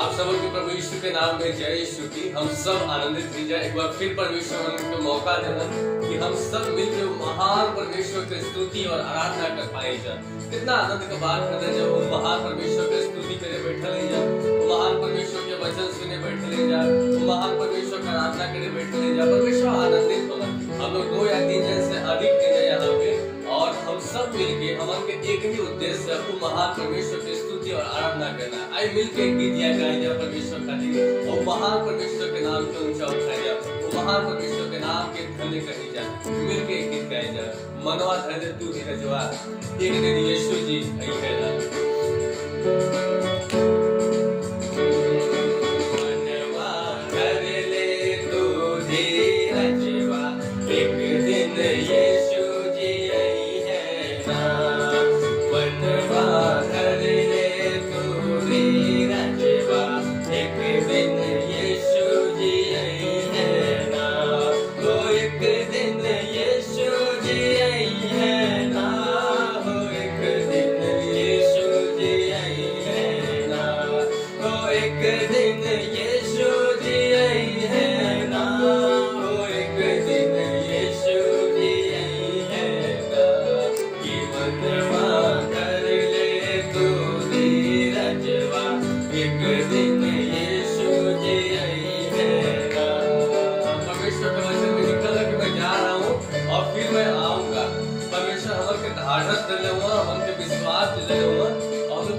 आप सबके प्रभु यीशु के नाम में जय यीशु की। हम सब आनंदित हो जाए। एक बार फिर परमेश्वर हमको मौका देना कि हम सब मिलकर महान परमेश्वर की स्तुति और आराधना कर पाए जा। कितना आनंद का बात करना जब वो महान परमेश्वर की स्तुति करे बैठे ले जा, महान परमेश्वर के वचन सुने बैठे ले जा, महान परमेश्वर का आराधना करे बैठे ले जा। परमेश्वर आनंदित होगा। हम लोग 2 या 3 दिन से अधिक नहीं यहाँ पे, और हम सब मिलके हमारे एक ही उद्देश्य है, वो महान परमेश्वर की स्तुति और आराधना करना। आइए मिलके गीत गाए जा परमेश्वर खातिर, और महान परमेश्वर के नाम के ऊंचा उठाए जा, वो महान परमेश्वर के नाम के धन्य कही जा। मिलके गीत गाए जा। मनवा धन्य तू धीरजवा, एक दिन यीशु जी आई है ना।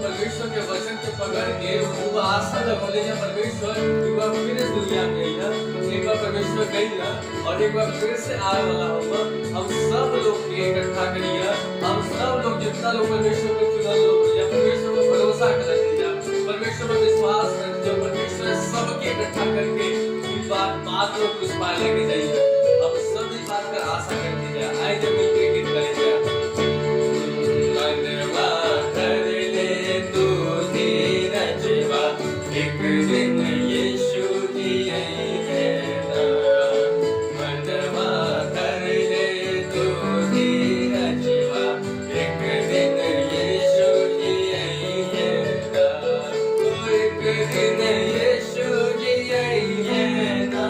परमेश्वर के वचन के पकड़ के वो आशा लगोले जा परमेश्वर एक बार फिर इस दुनिया में आई ना, एक बार परमेश्वर गई ना, और एक बार फिर से आने वाला होगा। हम सब लोग के इकट्ठा करिए, हम सब लोग जितना लोग परमेश्वर के चुना लोग या परमेश्वर पर भरोसा कर जा, परमेश्वर पर विश्वास कर जो परमेश्वर सबके इकट्ठा करके इस बात को कुछ पा लेके जाइए। हम सब इस बात पर आशा करते जा। आए जब मिलके गीत गाए जा। एक दिन यीशु जी आई है ना, मनवा कर ले तू धीरजवा। एक दिन यीशु जी आई है ना, एक दिन यीशु जी आई है ना,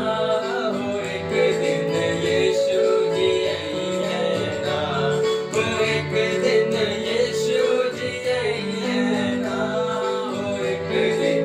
एक दिन यीशु जी आई है ना, एक दिन यीशु जी आई है ना, एक दिन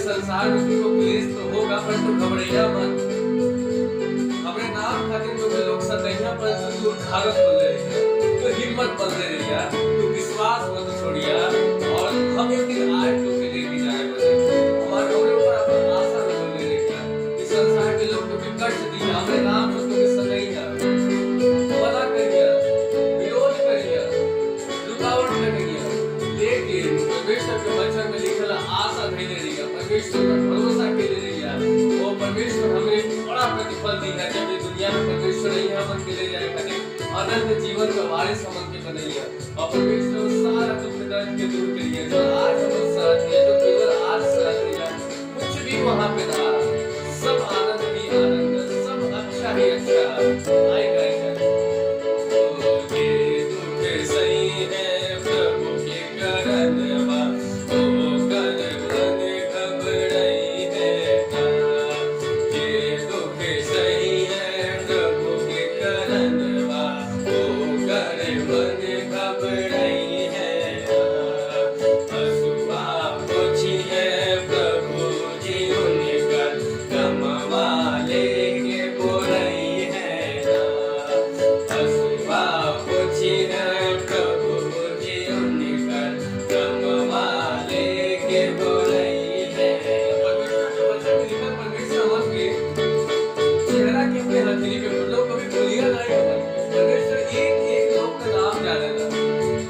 संसार में तुमको क्लेश तो होगा, पर तुम घबराइया मत। अपने नाम खातिर तुम्हें लोग सताइया, पर तू धारक बन रही, तो हिम्मत बन रही, तू विश्वास मत छोड़िया। और हम एक दिन आए तो लेके जाए बने हमारे ऊपर अपना आशा न ले रही। इस संसार के लोग तुम्हें कष्ट दिया, हमारे नाम से तुम्हें सताइया, मना करिया, विरोध करिया, रुकावट करिया, लेकिन परमेश्वर के वचन में लिखल आशा धैर्य रही, परमेश्वर पर भरोसा के ले रही है। वो परमेश्वर हमें बड़ा प्रतिफल देगा जब ये दुनिया में परमेश्वर ही हमन के ले जाए खातिर अनंत जीवन का वारिस हमन के बनैया। और परमेश्वर सारा दुख दर्द के दूर करिए जो आज हम वहाँ पे था, सब आनंद ही आनंद, सब अच्छा ही अच्छा आएगा इधर। ओ ये दुख सही है प्रभु के करनवा, ओ कर मन घबराई है ना। ये दुख सही है प्रभु के करनवा, ओ कर मन घबराई है ना। हसुआ पोछी है प्रभु जी उनकर, गमवा लेके बोलई है ना। हसुआ पोछी है प्रभु जी उनकर, गमवा लेके बोलई है। परमेश्वर के वचन में लिखा, परमेश्वर हमके चेहरा के अपने हथेली पे लोग कभी भूलिया नहीं होगा। परमेश्वर एक एक लोग का नाम जानेगा,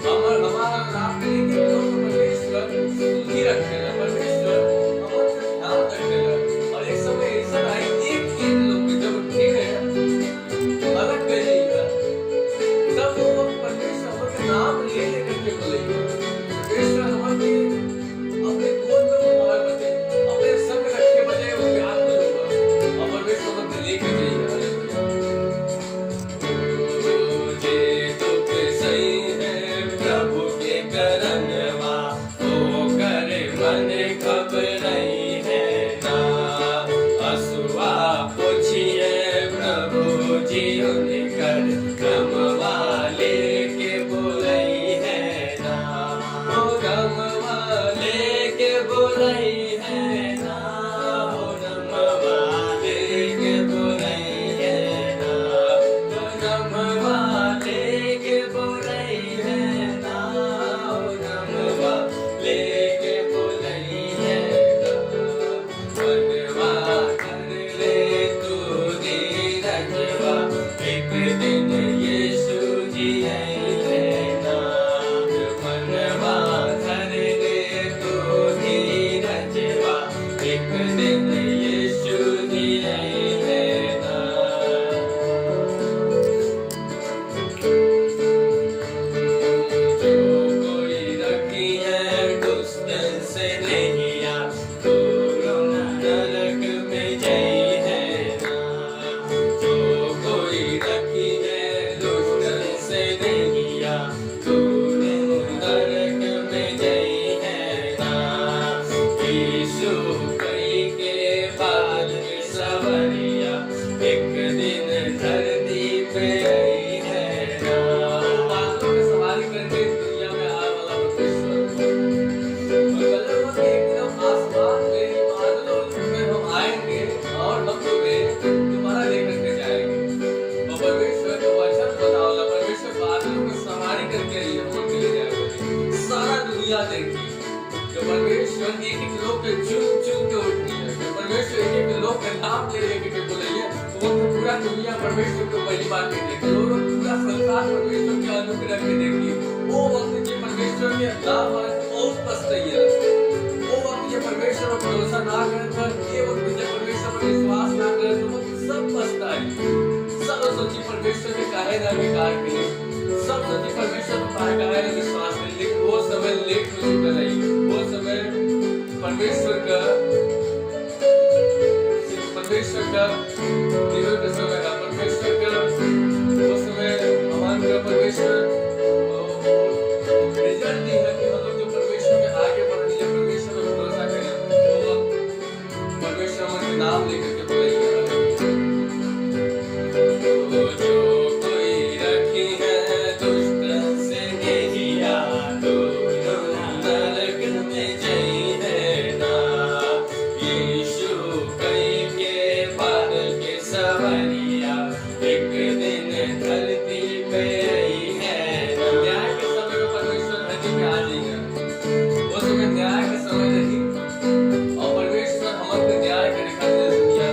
हमारा नाम पे एक एक लोग को परमेश्वर सुधी रखेगा, परमेश्वर हमारा ध्यान रखेगा। और एक समय ऐसा आए, एक एक लोग के जब उठेगा अलग कर जाएगा, तब वो परमेश्वर हमारे नाम ले लेकर के बोलेगा। परमेश्वर हमारे अपने गोद में हमारे बच्चे अपने संग रखे बजाय वो प्यार में होगा, और परमेश्वर हमें लेके जाएगा। ये दुख सही है प्रभु के करनवा, ओ करे मन घबराई है ना। हसुआ पोछिए प्रभु जी उनकर, गमवा लेके बोलई है ना। ओ गमवा लेके बोलई है ना, ओ गमवा लेके बोलई है ना। ओ गमवा लेके बोलई है ना, ओ गमवा लेके बोलई है ना। मनवा कर ले तू धीरजवा, एक दिन यीशु जी आई है ना। मनवा कर ले तू धीरजवा, एक दिन यीशु जी आई है ना। जो कोई रखी है दुष्टन से नैया, दोनों नरक में जई है ना। जो कोई रखी है दुष्टन से नैया, दोनों नरक में जई है ना। यीशु कई के बाल में सवरिया, एक दिन धरती पे आई है ना। बादलों में सवारी करके दुनिया में आने वाला परमेश्वर, और कल एकदम आसमान में बादलों में हम आएंगे और हम तुम्हें दोबारा लेकर के जाएंगे। और परमेश्वर का वचन बताओ, परमेश्वर बादलों में सवारी करके हम ले जाएंगे। सारा दुनिया देखी जो परमेश्वर एक एक लोग के चुन चुन के उठनी है, जो परमेश्वर एक एक लोग के नाम ले लेके के बोलेंगे, वो तो पूरा दुनिया परमेश्वर को पहली बार में देखे, वो पूरा संसार परमेश्वर के अनुग्रह के देखी। वो वक्त जो परमेश्वर के नाम वाला बहुत पछताई है, वो वक्त जो परमेश्वर पर भरोसा ना करे था, ये वक्त जब परमेश्वर पर विश्वास ना करे तो वो सब पछताए। सब सोची परमेश्वर के काहे ना बेकार के, सब सोची परमेश्वर को काहे ना विश्वास करे, लेकिन वो समय लेट हो चुका है। वो समय परमेश्वर का केवल का समय है, परमेश्वर का वो समय हमारे परमेश्वर रिजल्ट नहीं है कि हम लोग जो परमेश्वर में आगे बढ़ने या परमेश्वर में भरोसा करें, तो परमेश्वर हमारे नाम लेकर के बोलेंगे। जो कोई रखी है दुष्ट से नैया, दोनों नरक में जई है ना। यीशु कई के बाल के सवरिया, एक दिन धरती पे आई है ना। न्याय के समय में परमेश्वर धरती पे आ जाएगा, वो समय न्याय के समय नहीं, और परमेश्वर हमारे न्याय करे खातिर दुनिया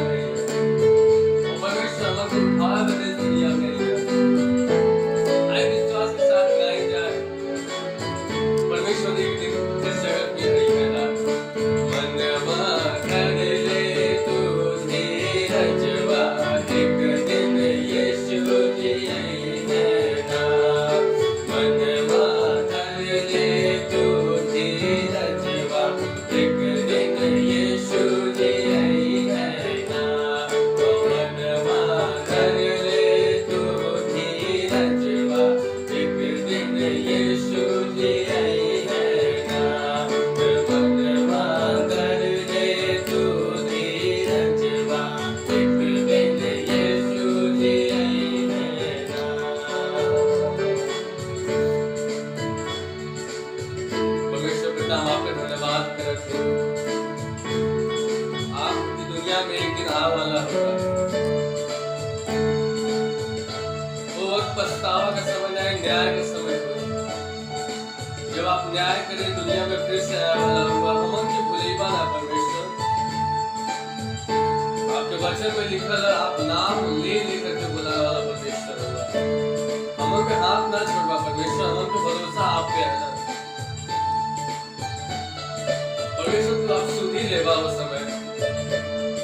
में एक दिन आने वाला होगा। वो वक्त पछतावा का समय नहीं, न्याय का समय होगा। जब आप न्याय करें, दुनिया में फिर से आने वाला होगा। हम के भुलेबा ना परमेश्वर, आपके वचन में लिखा है, आप नाम ले लेकर के बुलाने वाला परमेश्वर होगा। हम पे हाथ ना छोड़वा परमेश्वर, हम पे भरोसा आप पे है। परमेश्वर तो आप सुधी लेवा वो समय,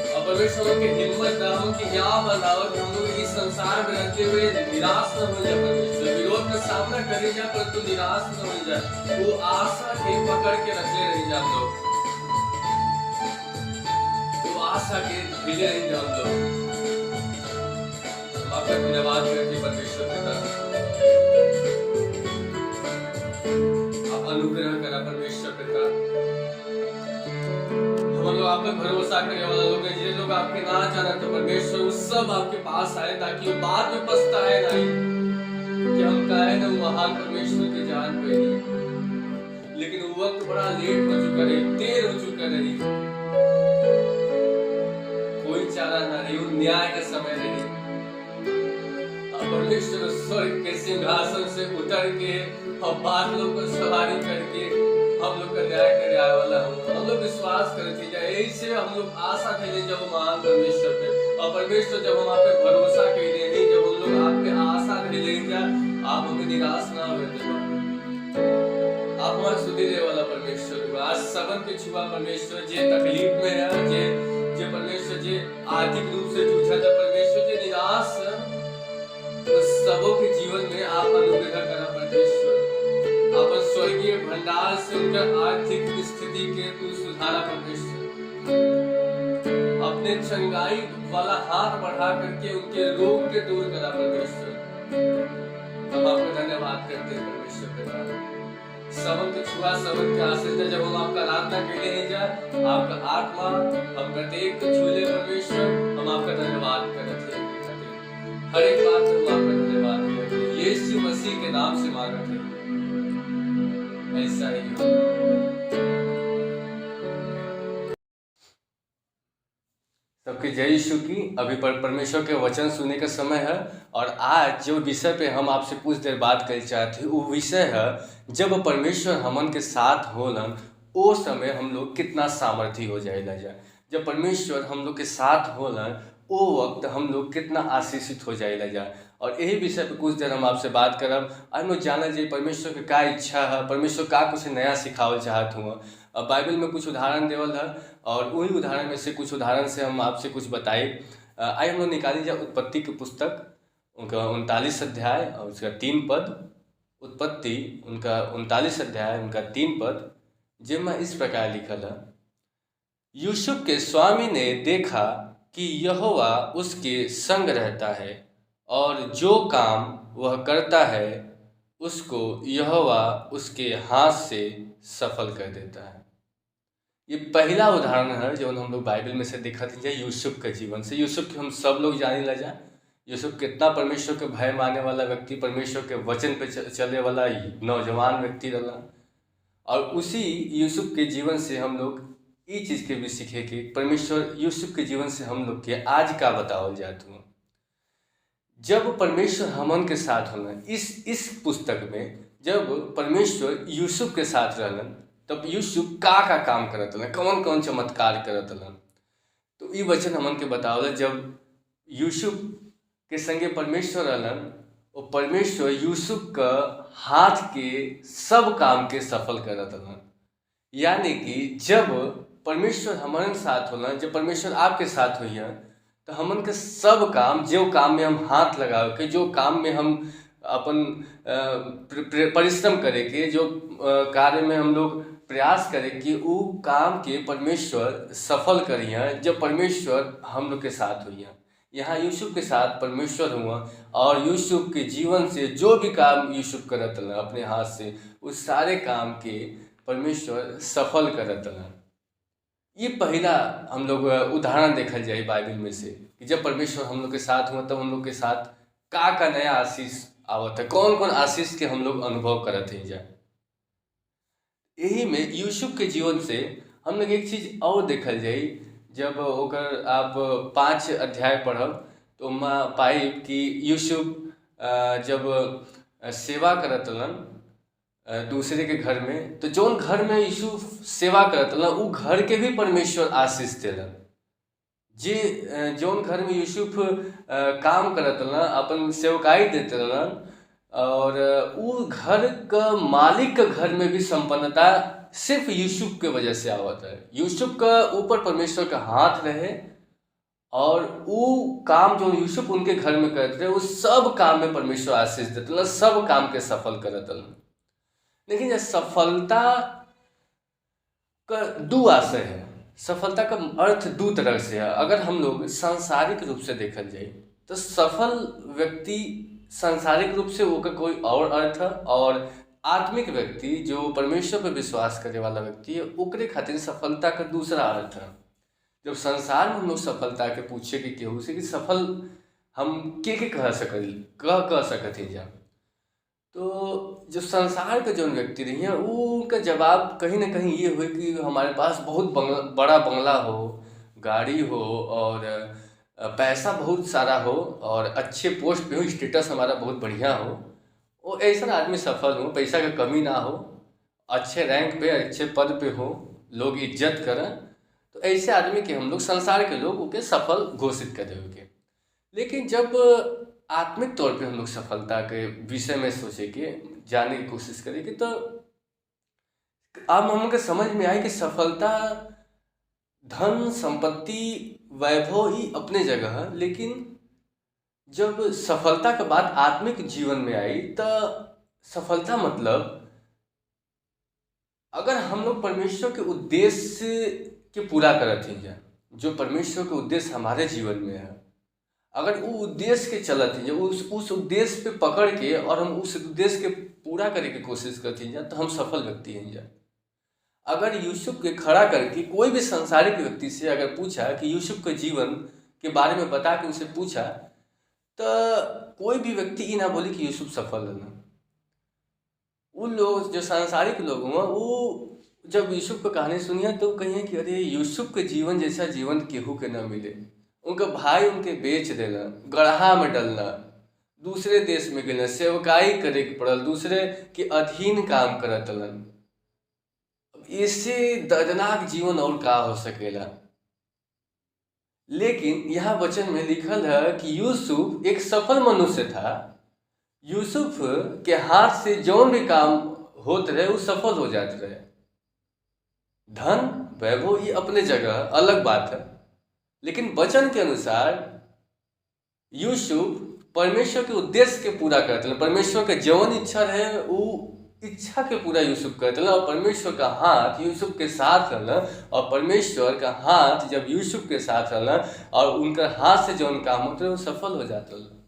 और परमेश्वर की हिम्मत ना हो कि यहाँ बनाओ कि हम लोग इस संसार में रहते हुए निराश न हो जाए। परमेश्वर विरोध का सामना करे जाए परंतु निराश न हो जाए। वो आशा के पकड़ के रखे रह जाए हम लोग, वो आशा के भिले रह जाए हम लोग। हम आपका धन्यवाद करते परमेश्वर पिता, आप अनुग्रह करा परमेश्वर पिता। हम लोग आप पे भरोसा करने वाला लोग हैं, जिन लोग आपके ना जाना तो परमेश्वर उस सब आपके पास आए ताकि वो बाद में पछताए नहीं कि हम काहे ना महान परमेश्वर के जान पे ही। लेकिन वो वक्त बड़ा लेट हो चुका है, देर हो चुका है, कोई चारा ना रही, वो न्याय का समय रही। परमेश्वर स्वर्ग के सिंहासन से उतर के और बादलों को सवारी करके हम लोग का न्याय करने आने वाला हम लोग विश्वास करते जाए। ऐसे हम लोग आशा करें जब महान परमेश्वर पे, और परमेश्वर जब हम आप पे भरोसा करें नहीं, जब हम लोग आप पे आशा नहीं ले जाए, आप हमें निराश ना हो देना। आप हमारे सुधीरे वाला परमेश्वर हुआ। आज सबन के छुआ परमेश्वर जे तकलीफ में है, जे परमेश्वर जे आर्थिक रूप से जूझा था परमेश्वर, जे निराश उस सबों के जीवन में आप अनुग्रह करा परमेश्वर। अपन स्वर्गीय भंडार से उनका आर्थिक स्थिति के तू सुधारा परमेश्वर। अपने चंगाई वाला हाथ बढ़ा करके उनके रोग के दूर करा परमेश्वर। हम आपका धन्यवाद करते हैं परमेश्वर पिता। सबन के छुआ, सबन के आशीष जब हम आपका आराधना करने नहीं जाए, आपका आत्मा हम प्रत्येक को छू ले परमेश्वर। हम आपका धन्यवाद करते हैं, हर एक बात में हम आपका धन्यवाद करते हैं। यीशु मसीह के नाम से मांगते हैं, ऐसा ही हो। सबके जय यीशु की। अभी परमेश्वर के वचन सुनने का समय है, और आज जो विषय पे हम आपसे कुछ देर बात कर चाहते वो विषय है, जब परमेश्वर हमन के साथ होलन वो समय हम लोग कितना सामर्थी हो जाएगा। जब परमेश्वर हम लोग के साथ होलन वो वक्त हम लोग कितना आशीषित हो जाएगा। और यही विषय पे कुछ देर हम आपसे बात करब। हम लोग जानल जाए परमेश्वर के का इच्छा है, परमेश्वर का कुछ नया सिखावल चाहत हुआ। बाइबल में कुछ उदाहरण देवल है, और वही उदाहरण में से कुछ उदाहरण से हम आपसे कुछ बताए। आइए हम लोग निकाली जाए उत्पत्ति की पुस्तक, उनका 39 अध्याय और उसका 3 पद। उत्पत्ति उनका 39 अध्याय उनका 3 पद, जिसमें इस प्रकार लिखल है, यूसुफ के स्वामी ने देखा कि यहोवा उसके संग रहता है, और जो काम वह करता है उसको यहोवा उसके हाथ से सफल कर देता है। ये पहला उदाहरण है जो हम लोग बाइबल में से देखा था यूसुफ के जीवन से। यूसुफ के हम सब लोग जाने लगा, यूसुफ कितना परमेश्वर के भय मानने वाला व्यक्ति, परमेश्वर के वचन पे चले वाला नौजवान व्यक्ति रहा। और उसी यूसुफ के जीवन से हम लोग ये चीज़ के भी सीखे कि परमेश्वर यूसुफ के जीवन से हम लोग के आज का बतावल जात हुआ। जब परमेश्वर हमन के साथ होना, इस पुस्तक में जब परमेश्वर यूसुफ के साथ रहलन, तब यूसुफ का काम करत हलन, कौन कौन चमत्कार करत हलन, तो ये वचन हमन के बतावल। जब यूसुफ के संगे परमेश्वर रहलन, और परमेश्वर यूसुफ का हाथ के सब काम के सफल करत हलन। यानी कि जब परमेश्वर हमारे साथ होला, जब परमेश्वर आपके साथ हुई है, तो हमन के सब काम, जो काम में हम हाथ लगा के, जो काम में हम अपन परिश्रम करे के, जो कार्य में हम लोग प्रयास करें कि वो काम के परमेश्वर सफल करिए, जब परमेश्वर हम लोग के साथ हुई है। यहाँ यूसुफ के साथ परमेश्वर हुआ, और यूसुफ के जीवन से जो भी काम यूसुफ करत हलन अपने हाथ से, उस सारे काम के परमेश्वर सफल करत हलन। ये पहला हम लोग उदाहरण देखल जाए बाइबल में से कि जब परमेश्वर हम लोग के साथ हुआ, तब हम लोग के साथ का नया आशीष आवत है, कौन कौन आशीष के हम लोग अनुभव करत हैं जाए। यही में यूसुफ के जीवन से हम लोग एक चीज़ और देखल जाए, जब ओकर आप 5 अध्याय पढ़ब तो ओमा पाइब कि यूसुफ जब सेवा करत रहलन दूसरे के घर में, तो जौन घर में यूसुफ सेवा करत रहलन उ घर के भी परमेश्वर आशीष देलन। जे जौन घर में यूसुफ काम करत रहलन, अपन सेवकाई देते रहलन, और उ घर का मालिक के घर में भी संपन्नता सिर्फ यूसुफ के वजह से आवत है। यूसुफ का ऊपर परमेश्वर का हाथ रहे, और वो काम जो यूसुफ उनके घर में करते रहे, उस सब काम में परमेश्वर आशीष देते रहलन, सब काम के सफल करत रहलन। लेकिन ये सफलता का दो आशय है, सफलता का अर्थ दो तरह से है। अगर हम लोग सांसारिक रूप से देखल जाए तो सफल व्यक्ति सांसारिक रूप से वो का कोई और अर्थ है, और आत्मिक व्यक्ति जो परमेश्वर पर विश्वास करे वाला व्यक्ति है ओकरे खातिर सफलता का दूसरा अर्थ है। जब संसार में हम लोग सफलता के पूछे कि केहू से कि सफल हम के कह सकत ही जा, तो जो संसार के जो व्यक्ति रही हैं वो उनका जवाब कहीं ना कहीं ये हुए कि हमारे पास बहुत बड़ा बंगला हो, गाड़ी हो, और पैसा बहुत सारा हो, और अच्छे पोस्ट पे हो, स्टेटस हमारा बहुत बढ़िया हो, वो ऐसा आदमी सफल हो, पैसा का कमी ना हो, अच्छे रैंक पे अच्छे पद पे हो, लोग इज्जत करें, तो ऐसे आदमी के हम लोग संसार के लोग ओके सफल घोषित कर देंगे। लेकिन जब आत्मिक तौर पे हम लोग सफलता के विषय में सोचे के जानने की कोशिश करेंगे तो अब हमको समझ में आए कि सफलता धन संपत्ति वैभव ही अपने जगह है, लेकिन जब सफलता के बाद आत्मिक जीवन में आई तो सफलता मतलब अगर हम लोग परमेश्वर के उद्देश्य के पूरा करत ही जाए, जो परमेश्वर के उद्देश्य हमारे जीवन में है, अगर वो उद्देश्य के चलत ही उस उद्देश्य पे पकड़ के और हम उस उद्देश्य के पूरा करे की कोशिश करते हैं तो हम सफल व्यक्ति हैं जाए। अगर यूसुफ के खड़ा करके कोई भी संसारिक व्यक्ति से अगर पूछा कि यूसुफ के जीवन के बारे में बता के उसे पूछा, तो कोई भी व्यक्ति ये ना बोले कि यूसुफ सफल है ना। उन लोग जो सांसारिक लोग हुआ वो जब यूसुफ की कहानी सुनिए तो कहिए कि अरे यूसुफ के जीवन जैसा जीवन केहू के न मिले। उनका भाई उनके बेच देना, गढ़ा में डलना, दूसरे देश में गेना, सेवकाई करे के पड़ल, दूसरे के अधीन काम करत रहलन। इससे दर्दनाक जीवन और का हो सकेला। लेकिन यहाँ वचन में लिखल है कि यूसुफ एक सफल मनुष्य था। यूसुफ के हाथ से जौन भी काम होते रहे वो सफल हो जाते रहे। धन वैभव ये अपने जगह अलग बात है, लेकिन वचन के अनुसार यूसुफ परमेश्वर के उद्देश्य के पूरा करते हैं। परमेश्वर के जौन इच्छा रहे वो इच्छा के पूरा यूसुफ करते हैं, और परमेश्वर का हाथ यूसुफ के साथ रहना, और परमेश्वर का हाथ जब यूसुफ के साथ रहना और उनका हाथ से जौन काम होते वो सफल हो जाता है।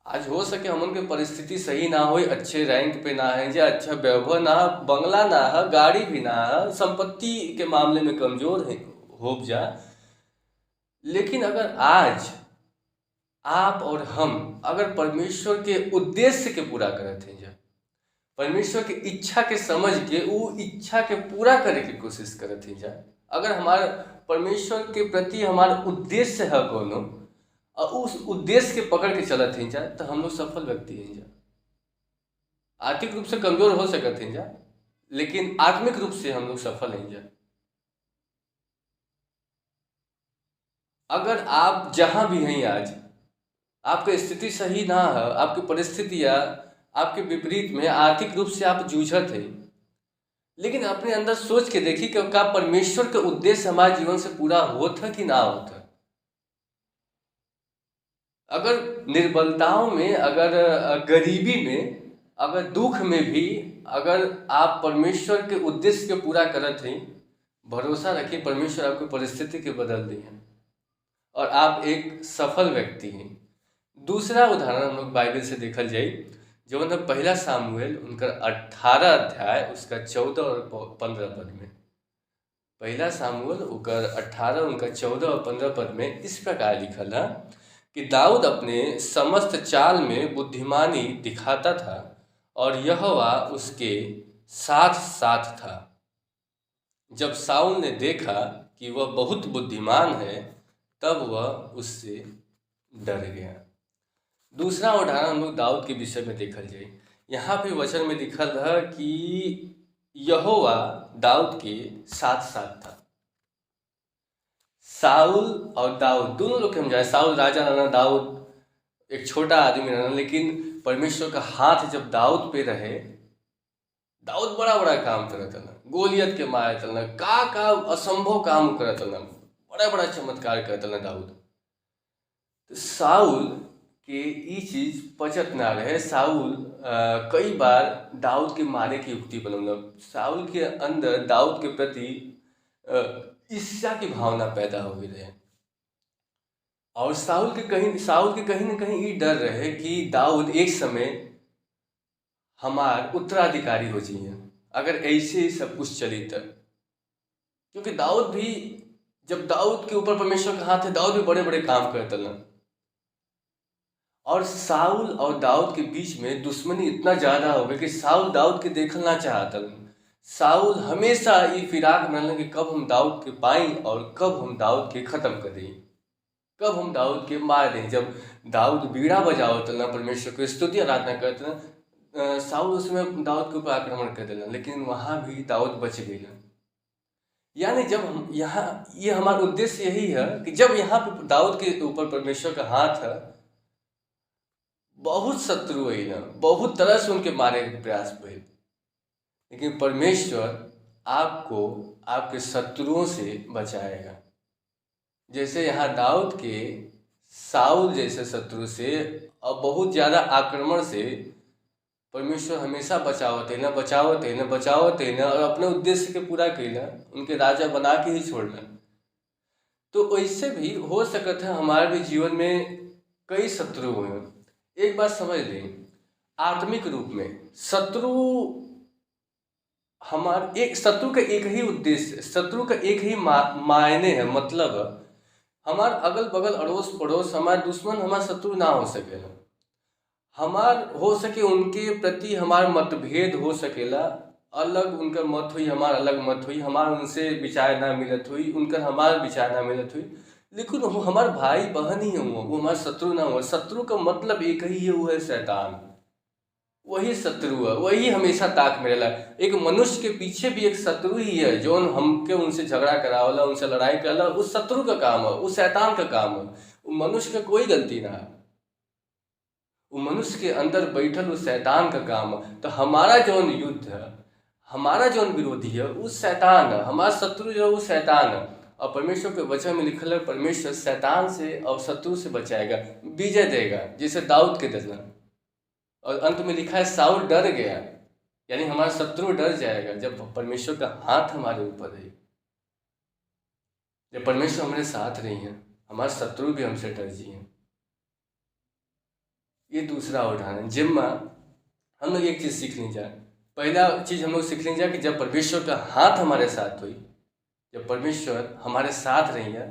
आज हो सके हमन के परिस्थिति सही ना हो, अच्छे रैंक पे ना है, या अच्छा वैभव ना, बंगला ना है, गाड़ी भी ना है, संपत्ति के मामले में कमजोर है हो जा, लेकिन अगर आज आप और हम अगर परमेश्वर के उद्देश्य के पूरा करते हैं, परमेश्वर की इच्छा के समझ के वो इच्छा के पूरा करे की कोशिश करते हैं, अगर हमारे परमेश्वर के प्रति हमारा उद्देश्य है कोनो और उस उद्देश्य के पकड़ के चलते हैं तो हम लोग सफल व्यक्ति हैं। आर्थिक रूप से कमजोर हो सकते हैं, लेकिन आत्मिक रूप से हम लोग सफल हैं। अगर आप जहां भी हैं आज आपकी स्थिति सही ना है, आपकी परिस्थितियां आपके विपरीत में आर्थिक रूप से आप जूझत हैं, लेकिन अपने अंदर सोच के देखिए कि क्या परमेश्वर का उद्देश्य हमारे जीवन से पूरा होता कि ना होता। अगर निर्बलताओं में, अगर गरीबी में, अगर दुख में भी अगर आप परमेश्वर के उद्देश्य के पूरा करत हैं, भरोसा रखिए परमेश्वर आपकी परिस्थिति के बदल दें और आप एक सफल व्यक्ति हैं। दूसरा उदाहरण हम लोग बाइबल से देखल जाए, जो मतलब पहला सामुएल उनका 18 अध्याय उसका 14 और 15 पद में। पहला सामुएल उनका 18 उनका 14 और 15 पद में इस प्रकार लिखल है कि दाऊद अपने समस्त चाल में बुद्धिमानी दिखाता था और यहोवा उसके साथ साथ था। जब साउल ने देखा कि वह बहुत बुद्धिमान है, तब वह उससे डर गया। दूसरा उदाहरण हम लोग दाऊद के विषय में देखल जाए। यहाँ पे वचन में लिखल है कि यहोवा दाऊद के साथ साथ था। साउल और दाऊद दोनों लोग के हम जाए, साउल राजा रहना, दाऊद एक छोटा आदमी रहना, लेकिन परमेश्वर का हाथ जब दाऊद पे रहे, दाऊद बड़ा बड़ा काम करत रहना, गोलियत के मारत रहना, का असंभव काम करत रहना, बड़ा बड़ा चमत्कार करत रहना दाऊद। तो साउल के ई चीज पचत ना रहे। साउल कई बार दाऊद के मारे की युक्ति बनौलक। साउल के अंदर दाऊद के प्रति ईर्ष्या की भावना पैदा हो गई रहे, और साउल के कहीं न कहीं ये डर रहे कि दाऊद एक समय हमार उत्तराधिकारी हो जाइए अगर ऐसे ही सब कुछ चली तब। क्योंकि दाऊद भी, जब दाऊद के ऊपर परमेश्वर का हाथ है, दाऊद भी बड़े बड़े काम करते हैं। और साउल और दाऊद के बीच में दुश्मनी इतना ज़्यादा हो गया कि साउल दाऊद के देखल ना चाहता। साउल हमेशा ये फिराक में रहना कि कब हम दाऊद के पाई और कब हम दाऊद के ख़त्म कर दें, कब हम दाऊद के मार दें। जब दाऊद बीड़ा बजावत ना, परमेश्वर को स्तुति आराधना करते ना, साउल उसमें दाऊद के ऊपर आक्रमण कर देना, लेकिन वहाँ भी दाऊद बच गई। यानी जब हम यहाँ, ये हमारा उद्देश्य यही है कि जब यहाँ पे दाऊद के ऊपर परमेश्वर का हाथ है, बहुत शत्रु है ना, बहुत तरह से उनके मारे के प्रयास हुए, लेकिन परमेश्वर आपको आपके शत्रुओं से बचाएगा। जैसे यहाँ दाऊद के साउल जैसे शत्रु से और बहुत ज़्यादा आक्रमण से परमेश्वर हमेशा बचावत है ना, और अपने उद्देश्य के पूरा कैला, उनके राजा बना के ही छोड़ना। तो वैसे भी हो सकता है हमारे भी जीवन में कई शत्रु हुए। एक बात समझ लें, आत्मिक रूप में शत्रु शत्रु का एक ही उद्देश्य, शत्रु का एक ही मायने है, मतलब हमार अगल बगल अड़ोस पड़ोस हमारे दुश्मन हमारे शत्रु ना हो सकेला। हमार हो सके उनके प्रति हमार मतभेद हो सकेला, अलग उनकर मत हुई, हमार अलग मत हुई, हमार उनसे विचार ना मिलत हुई, उनकर हमार विचार ना मिलत हुई, लेकिन वो हमारे भाई बहन ही हुआ, वो हमारे शत्रु ना हुआ। शत्रु का मतलब एक ही है, वो है शैतान। वही शत्रु है, वही हमेशा ताक में रहला। एक मनुष्य के पीछे भी एक शत्रु ही है, जो हमके उनसे झगड़ा करावला, उनसे लड़ाई कराला, उस शत्रु का काम है, उस शैतान का काम है। वो मनुष्य का कोई गलती ना है, वो मनुष्य के अंदर बैठल उस शैतान का काम है। तो हमारा जौन युद्ध है, हमारा जौन विरोधी है, उस शैतान है, हमारा शत्रु जो है वो शैतान है। और परमेश्वर के वचन में लिखल है, परमेश्वर शैतान से और शत्रु से बचाएगा, विजय देगा, जैसे दाऊद के देना। और अंत में लिखा है साउल डर गया, यानी हमारा शत्रु डर जाएगा जब परमेश्वर का हाथ हमारे ऊपर है। जब परमेश्वर हमारे साथ नहीं है, हमारे शत्रु भी हमसे डर जिए। ये दूसरा उदाहरण। जिम्मा हम लोग एक चीज़ सीख ली जाए, पहला चीज़ हम लोग सीख ली जाए कि जब परमेश्वर का हाथ हमारे साथ हुई, जब परमेश्वर हमारे साथ रही है,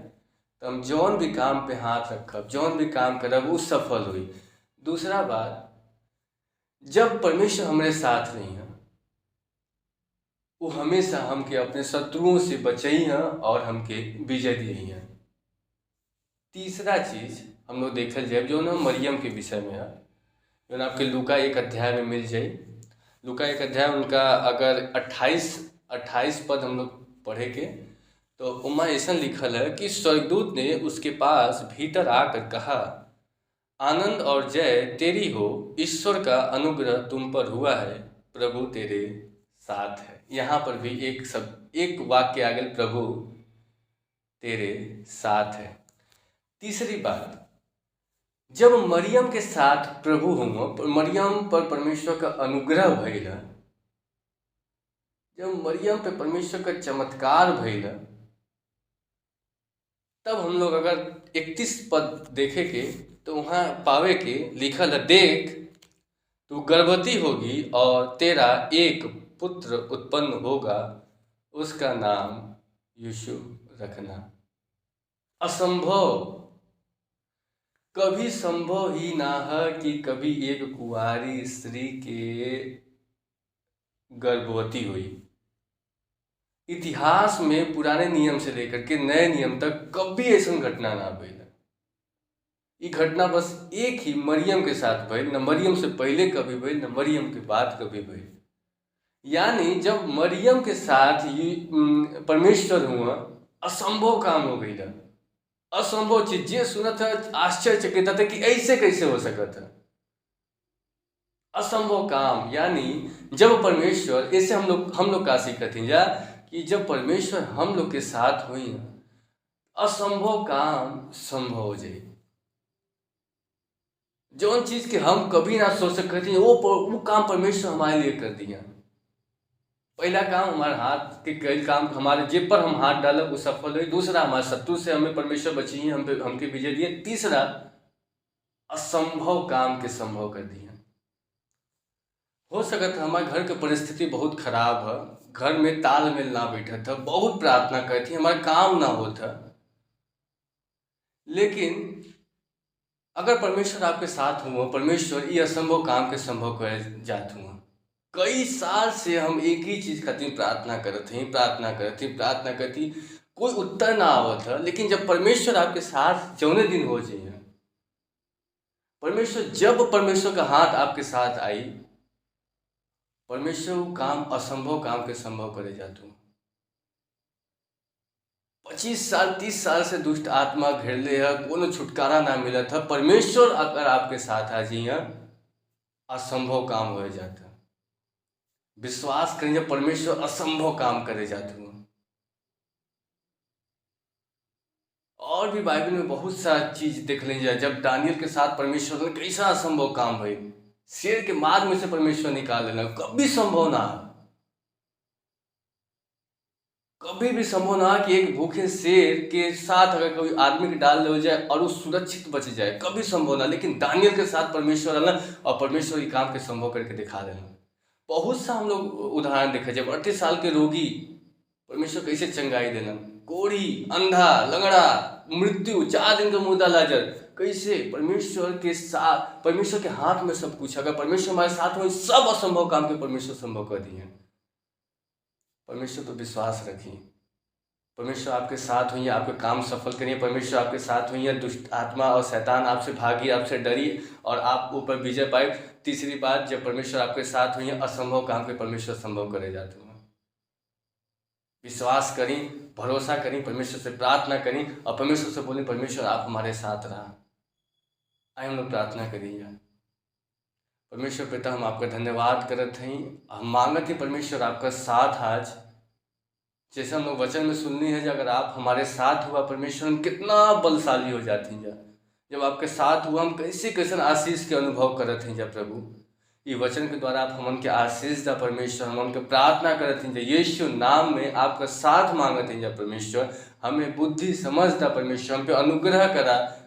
तो हम जौन भी काम पे हाथ रखब, जौन भी काम करब, वो सफल हुई। दूसरा बात, जब परमेश्वर हमारे साथ नहीं है, वो हमेशा हमके अपने शत्रुओं से बचई हैं और हमके विजय दिए हैं। तीसरा चीज़ हम लोग देखल जाए जो ना मरियम के विषय में है, जो ना आपके लूका 1 अध्याय में मिल जाए। लूका 1 अध्याय उनका अगर 28 पद हम लोग पढ़े के, तो उमा ऐसा लिखल है कि स्वर्गदूत ने उसके पास भीतर आकर कहा, आनंद और जय तेरी हो, ईश्वर का अनुग्रह तुम पर हुआ है, प्रभु तेरे साथ है। यहाँ पर भी एक वाक्य आ गया, प्रभु तेरे साथ है। तीसरी बात, जब मरियम के साथ प्रभु हुआ, मरियम पर परमेश्वर का अनुग्रह भइल, जब मरियम पे परमेश्वर का चमत्कार भइल, तब हम लोग अगर 31 पद देखे के, तो वहाँ पावे के लिखल है, देख तू गर्भवती होगी और तेरा एक पुत्र उत्पन्न होगा, उसका नाम यीशु रखना। असंभव, कभी संभव ही ना है कि कभी एक कुंवारी स्त्री के गर्भवती हुई। इतिहास में पुराने नियम से लेकर के नए नियम तक कभी ऐसा घटना ना भइल। ये घटना बस एक ही मरियम के साथ भइल, न मरियम से पहले कभी भइल, न मरियम के बाद कभी भइल। यानी जब मरियम के साथ ये परमेश्वर हुआ, असंभव काम हो गई था। असंभव चीज जे सुनत है आश्चर्यचकित था कि ऐसे कैसे हो सकता है। असंभव काम, यानी जब परमेश्वर, ऐसे हम लोग का सीखते हैं जा कि जब परमेश्वर हम लोग के साथ हुई, असंभव काम संभव हो जाए। जो चीज के हम कभी ना सोच सकते थे वो काम परमेश्वर हमारे लिए कर दिया। पहला काम, हमारे हाथ के कई काम, हमारे जेब पर हम हाथ डाले वो सफल हुई। दूसरा, हमारे शत्रु से हमें परमेश्वर बची, हमके विजय दिए। तीसरा, असंभव काम के संभव कर दिया। हो सकता हमारे घर की परिस्थिति बहुत खराब है, घर में तालमेल ना बैठा था, बहुत प्रार्थना करती, हमारा काम ना होता, लेकिन अगर परमेश्वर आपके साथ हुआ, परमेश्वर ये असंभव काम के संभव कर जात हुआ। कई साल से हम एक ही चीज खातिर प्रार्थना करती, कोई उत्तर ना आवत है। लेकिन जब परमेश्वर आपके साथ जौने दिन हो जाइए, जब परमेश्वर का हाथ आपके साथ आई, परमेश्वर वो काम, असंभव काम के संभव करे जाते। 25 साल 30 साल से दुष्ट आत्मा घेरले है, कोनो छुटकारा ना मिला था। परमेश्वर अगर आपके साथ आ जाइए, असंभव काम हो जाता। विश्वास करिए, परमेश्वर असंभव काम करे जाते हैं। और भी बाइबल में बहुत सारा चीज देख लीजिए। जब दानियल के साथ परमेश्वर ने कैसा असंभव काम हुई, शेर के मार में से परमेश्वर निकाल लेना, कभी संभव ना, कभी भी संभव ना कि एक भूखे शेर के साथ अगर कोई आदमी के डाल ले जाए और वो सुरक्षित बच जाए, कभी संभव ना। लेकिन दानियल के साथ परमेश्वर आना और परमेश्वर ये काम के संभव करके दिखा देना। बहुत सा हम लोग उदाहरण देखे। जब 38 साल के रोगी परमेश्वर कैसे चंगाई देना, कोढ़ी, अंधा, लंगड़ा, मृत्यु, 4 दिन का मुर्दा लाजर, कैसे परमेश्वर के साथ, परमेश्वर के हाथ में सब कुछ। अगर परमेश्वर हमारे साथ हो, सब असंभव काम के परमेश्वर संभव कर दिए। परमेश्वर पर विश्वास रखिए, परमेश्वर आपके साथ हुई, आपके काम सफल करिए। परमेश्वर आपके साथ हुई, दुष्ट आत्मा और शैतान आपसे भागी, आपसे डरी और आप ऊपर विजय पाए। तीसरी बात, जब परमेश्वर आपके साथ हुई, असंभव काम के परमेश्वर संभव करे जाते हैं। विश्वास करी, भरोसा करी, परमेश्वर से प्रार्थना करी और परमेश्वर से बोली, परमेश्वर आप हमारे साथ रहा। आए हम लोग प्रार्थना करिए। परमेश्वर पिता, हम आपका धन्यवाद करत हैं। हम मांगत हैं परमेश्वर आपका साथ आज, जैसे हम लोग वचन में सुननी है, अगर आप हमारे साथ हुआ परमेश्वर, हम कितना बलशाली हो जाती हैं। जब आपके साथ हुआ, हम कैसे कैसे आशीष के अनुभव करत हैं। जब प्रभु ये वचन के द्वारा आप हमन के आशीष दा परमेश्वर, हम उनके प्रार्थना करते हैं यीशु नाम में, आपका साथ मांगते हैं। जब परमेश्वर हमें बुद्धि समझ दा परमेश्वर, हम पे अनुग्रह करा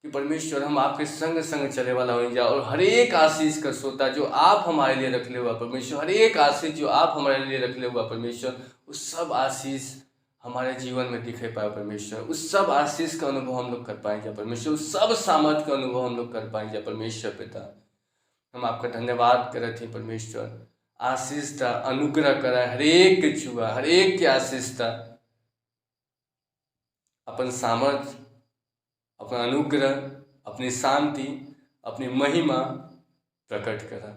कि परमेश्वर हम आपके संग संग चले वाला हो जाए। और हर एक आशीष का सोता जो आप हमारे लिए रख ले हुआ परमेश्वर, हर एक आशीष जो आप हमारे लिए रख ले हुआ परमेश्वर, उस सब आशीष हमारे जीवन में दिखे पाए परमेश्वर। उस सब आशीष का अनुभव हम लोग कर पाएंगे परमेश्वर, उस सब सामर्थ का अनुभव हम लोग कर पाएंगे परमेश्वर पिता। हम आपका धन्यवाद करते हैं परमेश्वर। आशीष दा, अनुग्रह करा, हर एक के छुआ, हर एक के आशीष दा, अपन सामर्थ, अपना अनुग्रह, अपनी शांति, अपनी महिमा प्रकट करा।